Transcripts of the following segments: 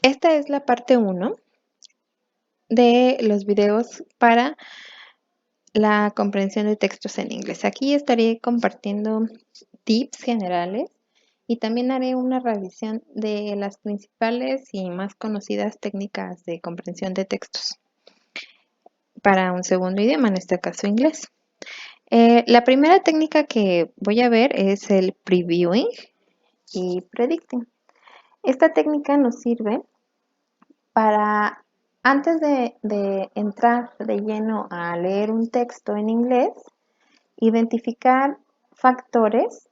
Esta es la parte 1 de los videos para la comprensión de textos en inglés. Aquí estaré compartiendo tips generales y también haré una revisión de las principales y más conocidas técnicas de comprensión de textos para un segundo idioma, en este caso inglés. La primera técnica que voy a ver es el previewing y predicting. Esta técnica nos sirve para, antes de entrar de lleno a leer un texto en inglés, identificar factores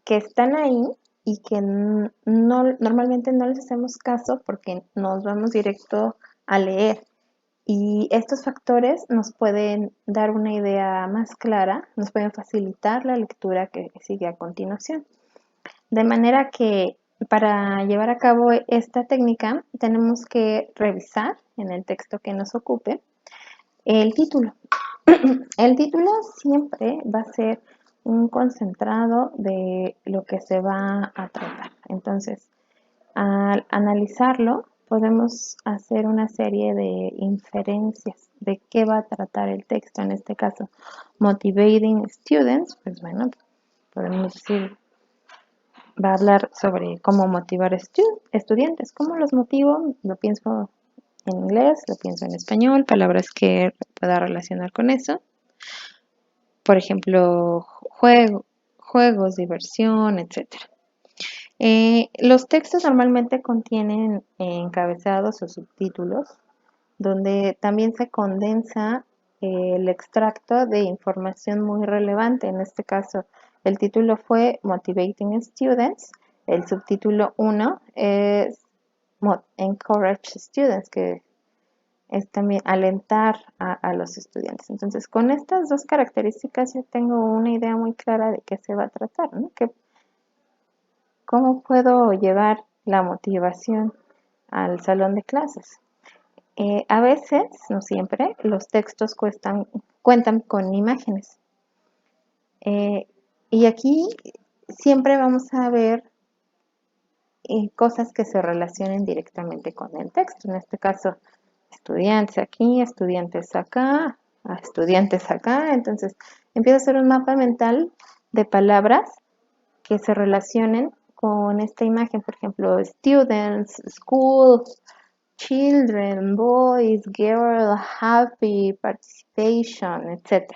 que están ahí y que normalmente no les hacemos caso porque nos vamos directo a leer. Y estos factores nos pueden dar una idea más clara, nos pueden facilitar la lectura que sigue a continuación. De manera que para llevar a cabo esta técnica tenemos que revisar en el texto que nos ocupe el título. El título siempre va a ser un concentrado de lo que se va a tratar. Entonces, al analizarlo, podemos hacer una serie de inferencias de qué va a tratar el texto. En este caso, Motivating Students, pues bueno, podemos decir, va a hablar sobre cómo motivar estudiantes. ¿Cómo los motivo? Lo pienso en inglés, lo pienso en español, palabras que pueda relacionar con eso. Por ejemplo, juegos, diversión, etc. Los textos normalmente contienen encabezados o subtítulos, donde también se condensa el extracto de información muy relevante. En este caso, el título fue Motivating Students. El subtítulo 1 es Encourage Students, que es también alentar a los estudiantes. Entonces, con estas dos características yo tengo una idea muy clara de qué se va a tratar, ¿no? ¿Cómo puedo llevar la motivación al salón de clases? A veces, no siempre, los textos cuentan con imágenes. Y aquí siempre vamos a ver cosas que se relacionen directamente con el texto. En este caso, estudiantes aquí, estudiantes acá, estudiantes acá. Entonces, empiezo a hacer un mapa mental de palabras que se relacionen con esta imagen. Por ejemplo, students, school, children, boys, girl, happy, participation, etc.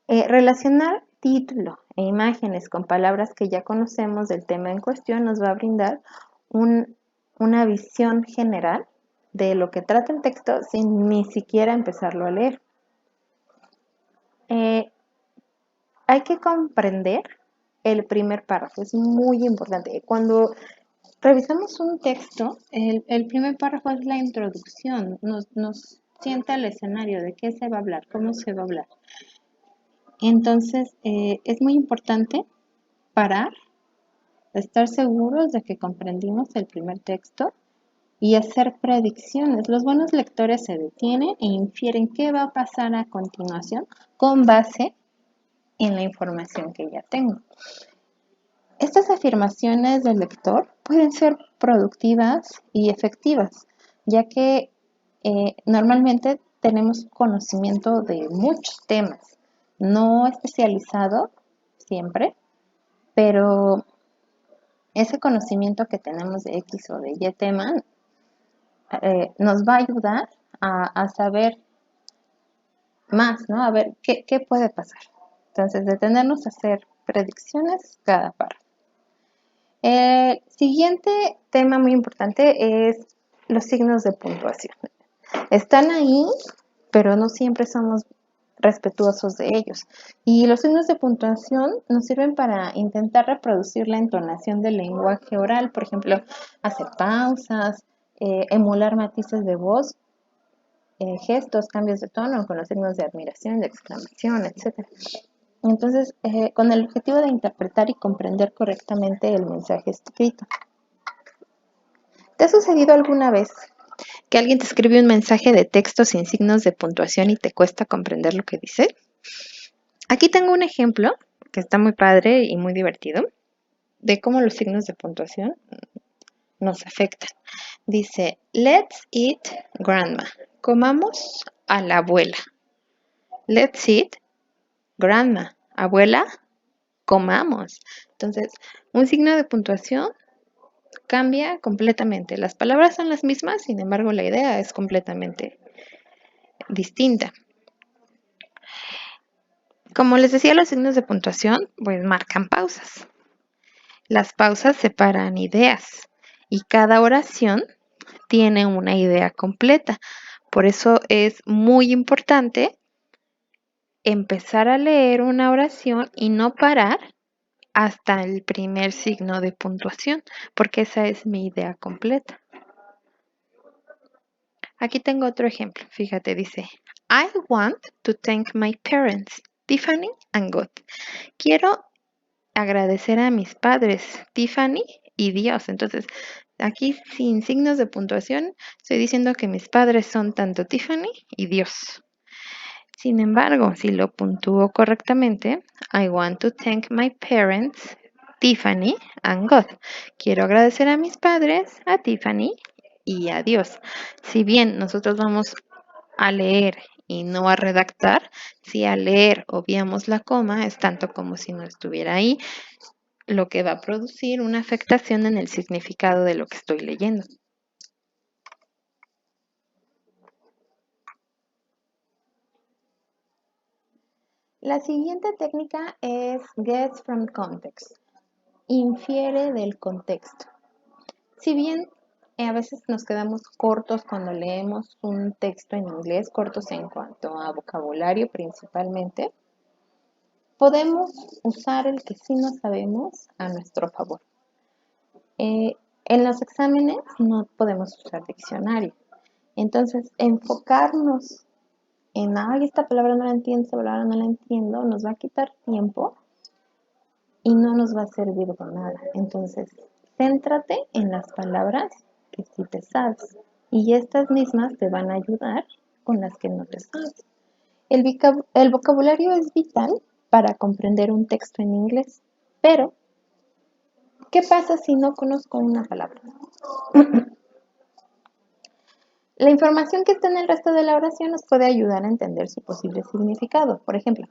Relacionar título e imágenes con palabras que ya conocemos del tema en cuestión nos va a brindar una visión general de lo que trata el texto sin ni siquiera empezarlo a leer. Hay que comprender el primer párrafo, es muy importante. Cuando revisamos un texto, el primer párrafo es la introducción, nos sienta el escenario de qué se va a hablar, cómo se va a hablar. Entonces, es muy importante parar, estar seguros de que comprendimos el primer texto y hacer predicciones. Los buenos lectores se detienen e infieren qué va a pasar a continuación con base en la información que ya tengo. Estas afirmaciones del lector pueden ser productivas y efectivas, ya que normalmente tenemos conocimiento de muchos temas, no especializado siempre, pero ese conocimiento que tenemos de X o de Y tema nos va a ayudar a saber más, ¿no? A ver qué puede pasar. Entonces, detenernos a hacer predicciones cada párrafo. El siguiente tema muy importante es los signos de puntuación. Están ahí, pero no siempre somos respetuosos de ellos. Y los signos de puntuación nos sirven para intentar reproducir la entonación del lenguaje oral, por ejemplo, hacer pausas, emular matices de voz, gestos, cambios de tono con los signos de admiración, de exclamación, etc. Entonces, con el objetivo de interpretar y comprender correctamente el mensaje escrito. ¿Te ha sucedido alguna vez que alguien te escribe un mensaje de texto sin signos de puntuación y te cuesta comprender lo que dice? Aquí tengo un ejemplo que está muy padre y muy divertido de cómo los signos de puntuación nos afectan. Dice, let's eat grandma. Comamos a la abuela. Let's eat grandma. Abuela, comamos. Entonces, un signo de puntuación cambia completamente. Las palabras son las mismas, sin embargo, la idea es completamente distinta. Como les decía, los signos de puntuación pues marcan pausas. Las pausas separan ideas y cada oración tiene una idea completa. Por eso es muy importante empezar a leer una oración y no parar hasta el primer signo de puntuación, porque esa es mi idea completa. Aquí tengo otro ejemplo. Fíjate, dice, I want to thank my parents, Tiffany and God. Quiero agradecer a mis padres, Tiffany y Dios. Entonces, aquí sin signos de puntuación, estoy diciendo que mis padres son tanto Tiffany y Dios. Sin embargo, si lo puntúo correctamente, I want to thank my parents, Tiffany and God. Quiero agradecer a mis padres, a Tiffany y a Dios. Si bien nosotros vamos a leer y no a redactar, si al leer obviamos la coma, es tanto como si no estuviera ahí, lo que va a producir una afectación en el significado de lo que estoy leyendo. La siguiente técnica es Guess from Context. Infiere del contexto. Si bien a veces nos quedamos cortos cuando leemos un texto en inglés, cortos en cuanto a vocabulario principalmente, podemos usar el que sí no sabemos a nuestro favor. En los exámenes no podemos usar diccionario. Entonces, enfocarnos en, ay, esta palabra no la entiendo, esta palabra no la entiendo, nos va a quitar tiempo y no nos va a servir de nada. Entonces, céntrate en las palabras que sí te sabes y estas mismas te van a ayudar con las que no te sabes. El vocabulario es vital para comprender un texto en inglés, pero ¿qué pasa si no conozco una palabra? La información que está en el resto de la oración nos puede ayudar a entender su posible significado. Por ejemplo,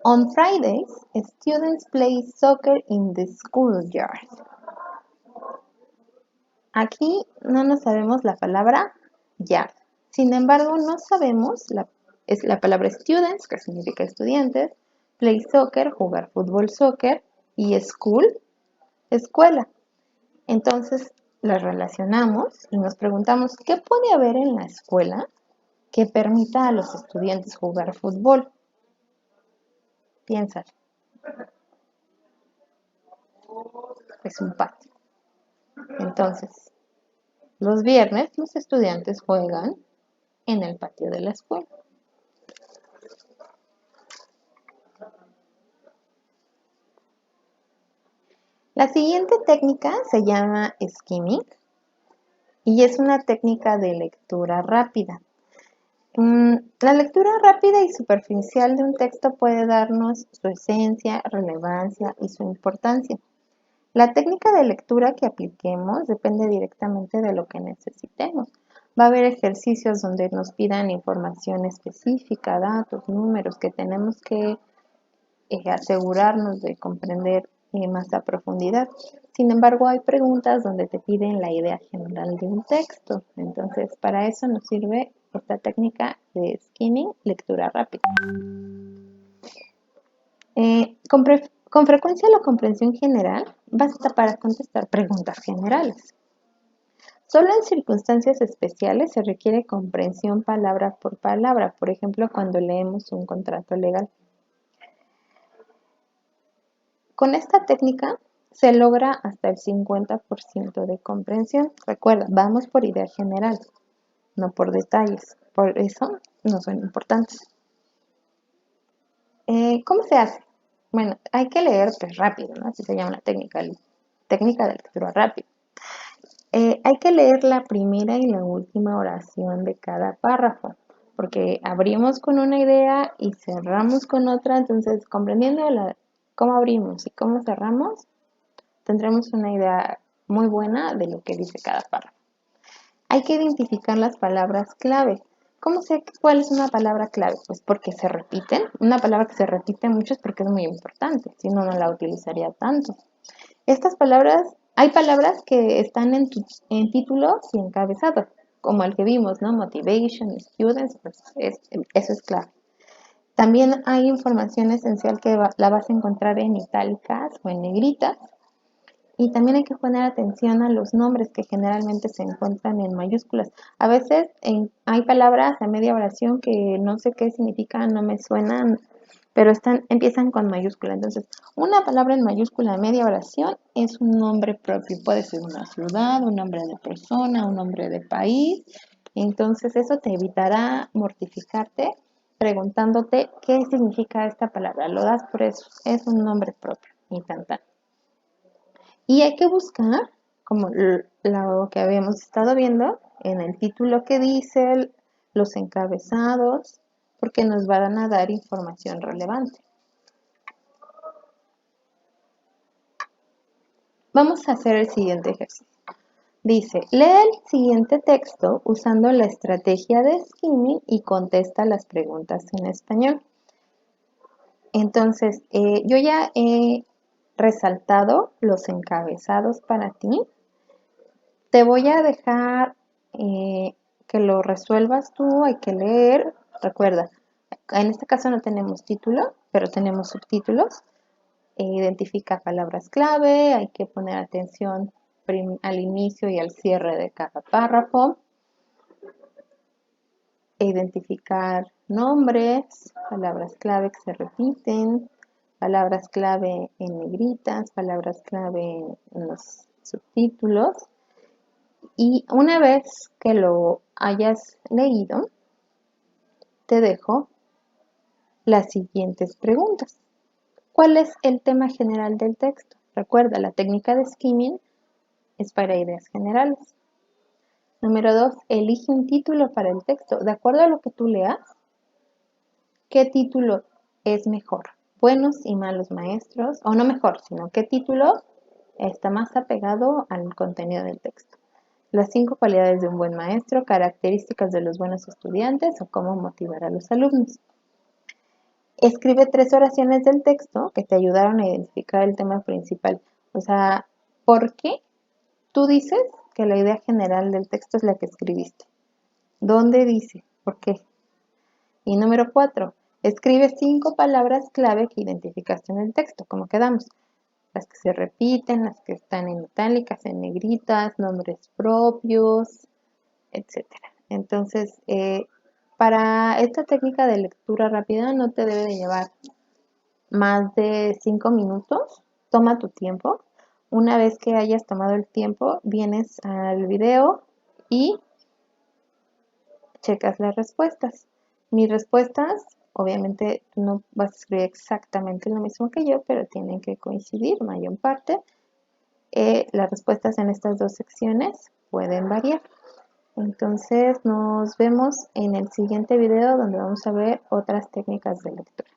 on Fridays, students play soccer in the schoolyard. Aquí no nos sabemos la palabra yard. Sin embargo, no sabemos la palabra students, que significa estudiantes, play soccer, jugar fútbol soccer, y school, escuela. Entonces, las relacionamos y nos preguntamos, ¿qué puede haber en la escuela que permita a los estudiantes jugar fútbol? Piensa, es un patio. Entonces, los viernes los estudiantes juegan en el patio de la escuela. La siguiente técnica se llama skimming y es una técnica de lectura rápida. La lectura rápida y superficial de un texto puede darnos su esencia, relevancia y su importancia. La técnica de lectura que apliquemos depende directamente de lo que necesitemos. Va a haber ejercicios donde nos pidan información específica, datos, números que tenemos que asegurarnos de comprender más a profundidad. Sin embargo, hay preguntas donde te piden la idea general de un texto. Entonces, para eso nos sirve esta técnica de skimming, lectura rápida. Con frecuencia la comprensión general basta para contestar preguntas generales. Solo en circunstancias especiales se requiere comprensión palabra por palabra, por ejemplo, cuando leemos un contrato legal. Con esta técnica se logra hasta el 50% de comprensión. Recuerda, vamos por idea general, no por detalles. Por eso no son importantes. ¿Cómo se hace? Bueno, hay que leer pues, rápido, ¿no? Así se llama la técnica de lectura rápida. Hay que leer la primera y la última oración de cada párrafo, porque abrimos con una idea y cerramos con otra, entonces comprendiendo cómo abrimos y cómo cerramos, tendremos una idea muy buena de lo que dice cada párrafo. Hay que identificar las palabras clave. ¿Cómo sé cuál es una palabra clave? Pues porque se repiten. Una palabra que se repite mucho es porque es muy importante, si no, no la utilizaría tanto. Estas palabras, hay palabras que están en títulos y encabezados, como el que vimos, ¿no? Motivation, students, pues eso es clave. También hay información esencial que la vas a encontrar en itálicas o en negritas. Y también hay que poner atención a los nombres que generalmente se encuentran en mayúsculas. A veces hay palabras a media oración que no sé qué significan, no me suenan, pero empiezan con mayúscula. Entonces, una palabra en mayúscula a media oración es un nombre propio. Puede ser una ciudad, un nombre de persona, un nombre de país. Entonces, eso te evitará mortificarte preguntándote qué significa esta palabra. Lo das por eso, es un nombre propio y tan tan. Y hay que buscar, como lo que habíamos estado viendo, en el título que dice, los encabezados, porque nos van a dar información relevante. Vamos a hacer el siguiente ejercicio. Dice, lee el siguiente texto usando la estrategia de skimming y contesta las preguntas en español. Entonces, yo ya he resaltado los encabezados para ti. Te voy a dejar que lo resuelvas tú, hay que leer. Recuerda, en este caso no tenemos título, pero tenemos subtítulos. Identifica palabras clave, hay que poner atención al inicio y al cierre de cada párrafo. Identificar nombres, palabras clave que se repiten, palabras clave en negritas, palabras clave en los subtítulos. Y una vez que lo hayas leído, te dejo las siguientes preguntas. ¿Cuál es el tema general del texto? Recuerda, la técnica de skimming es para ideas generales. Número 2, elige un título para el texto. De acuerdo a lo que tú leas, ¿qué título es mejor? Buenos y malos maestros, o no mejor, sino qué título está más apegado al contenido del texto. Las 5 cualidades de un buen maestro, características de los buenos estudiantes o cómo motivar a los alumnos. Escribe 3 oraciones del texto que te ayudaron a identificar el tema principal. O sea, ¿por qué tú dices que la idea general del texto es la que escribiste? ¿Dónde dice? ¿Por qué? Y número 4, escribe 5 palabras clave que identificaste en el texto. ¿Cómo quedamos? Las que se repiten, las que están en itálicas, en negritas, nombres propios, etcétera. Entonces, para esta técnica de lectura rápida no te debe de llevar más de 5 minutos. Toma tu tiempo. Una vez que hayas tomado el tiempo, vienes al video y checas las respuestas. Mis respuestas, obviamente tú no vas a escribir exactamente lo mismo que yo, pero tienen que coincidir mayor parte. Las respuestas en estas 2 secciones pueden variar. Entonces nos vemos en el siguiente video donde vamos a ver otras técnicas de lectura.